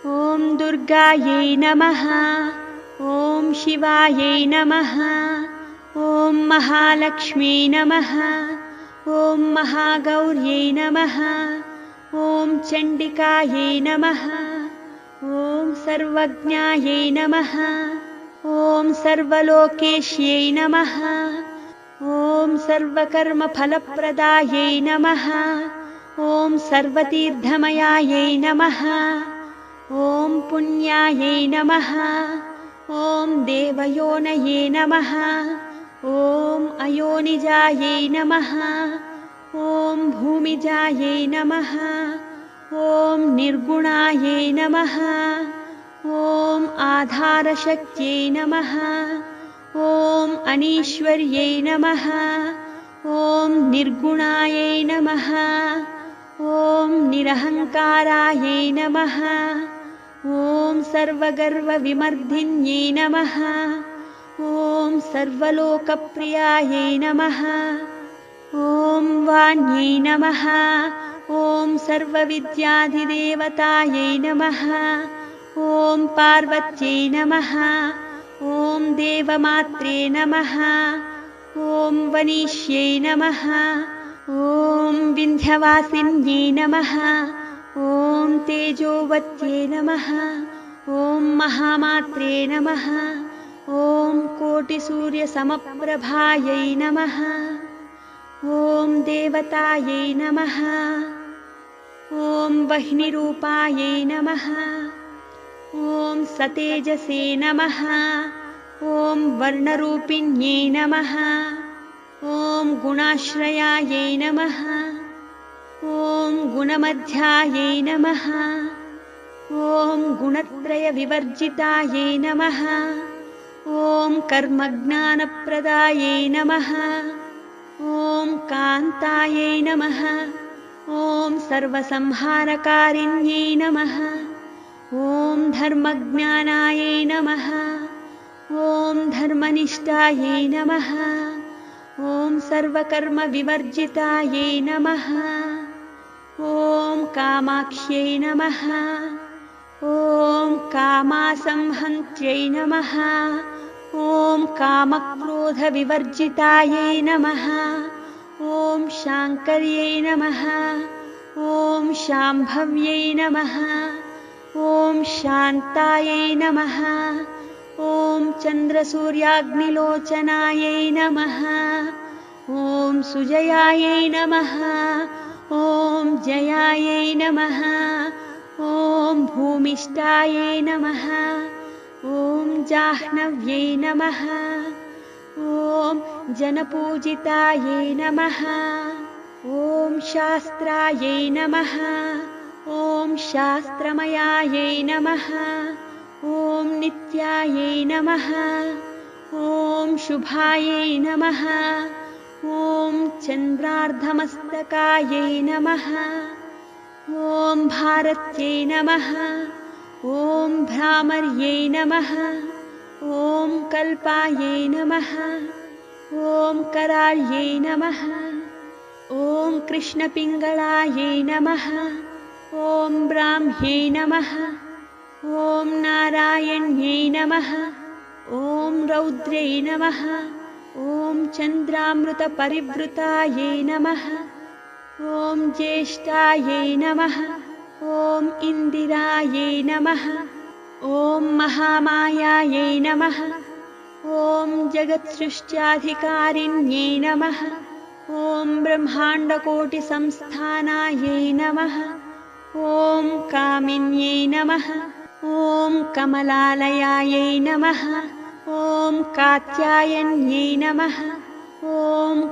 ॐ दुर्गायै नमः। ॐ शिवायै नमः। ॐ महालक्ष्मी नमः। ॐ महागौर्यै नमः। ॐ चण्डिकायै नमः। ॐ सर्वज्ञायै नमः। ॐ सर्वलोकेश्यै नमः। ॐ सर्वकर्मफलप्रदायै नमः। ॐ सर्वतीर्थमयायै नमः। ॐ पुण्यायै नमः। ॐ देवयोनये नमः। ॐ अयोनिजायै नमः। ॐ भूमिजायै नमः। ॐ निर्गुणायै नमः। ॐ आधारशक्त्यै नमः। ॐ अनीश्वर्यै नमः। ॐ निर्गुणायै नमः। ॐ निरहङ्कारायै नमः। ॐ सर्वगर्वविमर्दिन्यै नमः। ॐ सर्वलोकप्रियायै नमः। ॐ वाण्यै नमः। ॐ सर्वविद्याधिदेवतायै नमः। ॐ पार्वत्यै नमः। ॐ देवमात्रे नमः। ॐ वनिष्यै नमः। ॐ विन्ध्यवासिन्यै नमः। ॐ तेजोवत्यै नमः। ॐ महामात्रे नमः। ॐ कोटिसूर्यसमप्रभायै नमः। ॐ देवतायै नमः। ॐ वह्निरूपायै नमः। ॐ सतेजसे नमः। ॐ वर्णरूपिण्यै नमः। ॐ गुणाश्रयायै नमः। ॐ गुणमध्यायै नमः। ॐ गुणत्रयविवर्जितायै नमः। ॐ कर्मज्ञानप्रदायै नमः। ॐ कान्तायै नमः। ॐ सर्वसंहारकारिण्यै नमः। ॐ धर्मज्ञानायै नमः। ॐ धर्मनिष्ठायै नमः। ॐ सर्वकर्मविवर्जितायै नमः। ॐ कामाक्ष्यै नमः। ॐ कामासंहन्त्यै नमः। ॐ कामक्रोधविवर्जितायै नमः। ॐ शाङ्कर्यै नमः। ॐ शाम्भव्यै नमः। ॐ शान्तायै नमः। ॐ चन्द्रसूर्याग्निलोचनायै नमः। ॐ सुजयायै नमः। ॐ जयायै नमः। ॐ भूमिष्ठायै नमः। ॐ जाह्नव्यै नमः। ॐ जनपूजितायै नमः। ॐ शास्त्रायै नमः। ॐ शास्त्रमयायै नमः। ॐ नित्यायै नमः। ॐ शुभायै नमः। ॐ चन्द्रार्धमस्तकायै नमः। ॐ भारत्यै नमः। ॐ भ्रामर्यै नमः। ॐ कल्पायै नमः। ॐ कराळ्यै नमः। ॐ कृष्णपिङ्गळायै नमः। ॐ ब्राह्म्यै नमः। ॐ नारायण्यै नमः। ॐ रौद्र्यै नमः। ॐ चन्द्रामृतपरिवृतायै नमः। ॐ ज्येष्ठायै नमः। ॐ इन्दिरायै नमः। ॐ महामायायै नमः। ॐ जगत्सृष्ट्याधिकारिण्यै नमः। ॐ ब्रह्माण्डकोटिसंस्थानायै नमः। ॐ कामिन्यै नमः। ॐ कमलालयायै नमः। ॐ कात्यायन्यै नमः। ॐ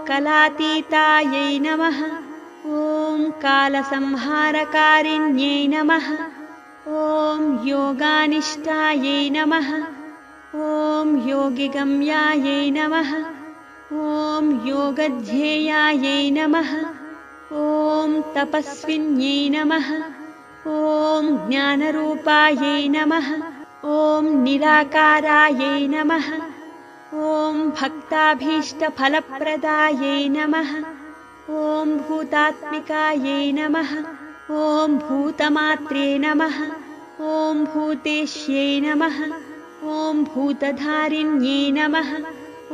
कलातीतायै नमः। ॐ कालसंहारकारिण्यै नमः। ॐ योगानिष्ठायै नमः। ॐ योगिगम्यायै नमः। ॐ योगध्येयायै नमः। ॐ तपस्विन्यै नमः। ॐ ज्ञानरूपायै नमः। ॐ निराकारायै नमः। ॐ भक्ताभीष्टफलप्रदायै नमः। ॐ भूतात्मिकायै नमः। ॐ भूतमात्रे नमः। ॐ भूतेश्यै नमः ॐ भूतधारिण्यै नमः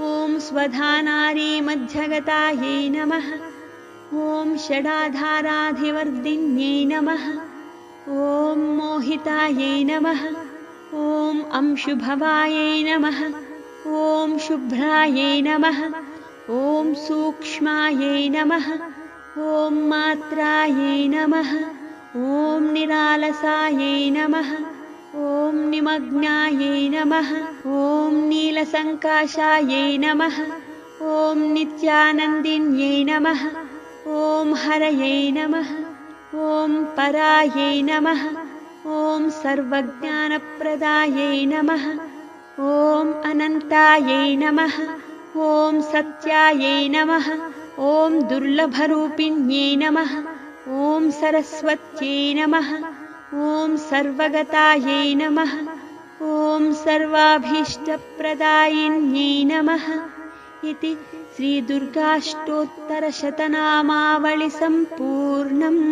ॐ स्वधानारी मध्यगतायै नमः ॐ षडाधाराधिवर्धिन्यै नमः ॐ मोहितायै नमः ॐ अंशुभवायै नमः ॐ शुभ्रायै नमः ॐ सूक्ष्मायै नमः ॐ मात्रायै नमः ॐ निरालसायै नमः ॐ निमग्नायै नमः ॐ नीलसङ्काशायै नमः ॐ नित्यानन्दिन्यै नमः ॐ हरयै नमः ॐ परायै नमः ॐ सर्वज्ञानप्रदायै नमः ॐ अनन्तायै नमः ॐ सत्यायै नमः ॐ दुर्लभरूपिण्यै नमः ॐ सरस्वत्यै नमः ॐ सर्वगतायै नमः ॐ सर्वाभीष्टप्रदायिन्यै नमः इति श्रीदुर्गाष्टोत्तरशतनामावळि सम्पूर्णम्।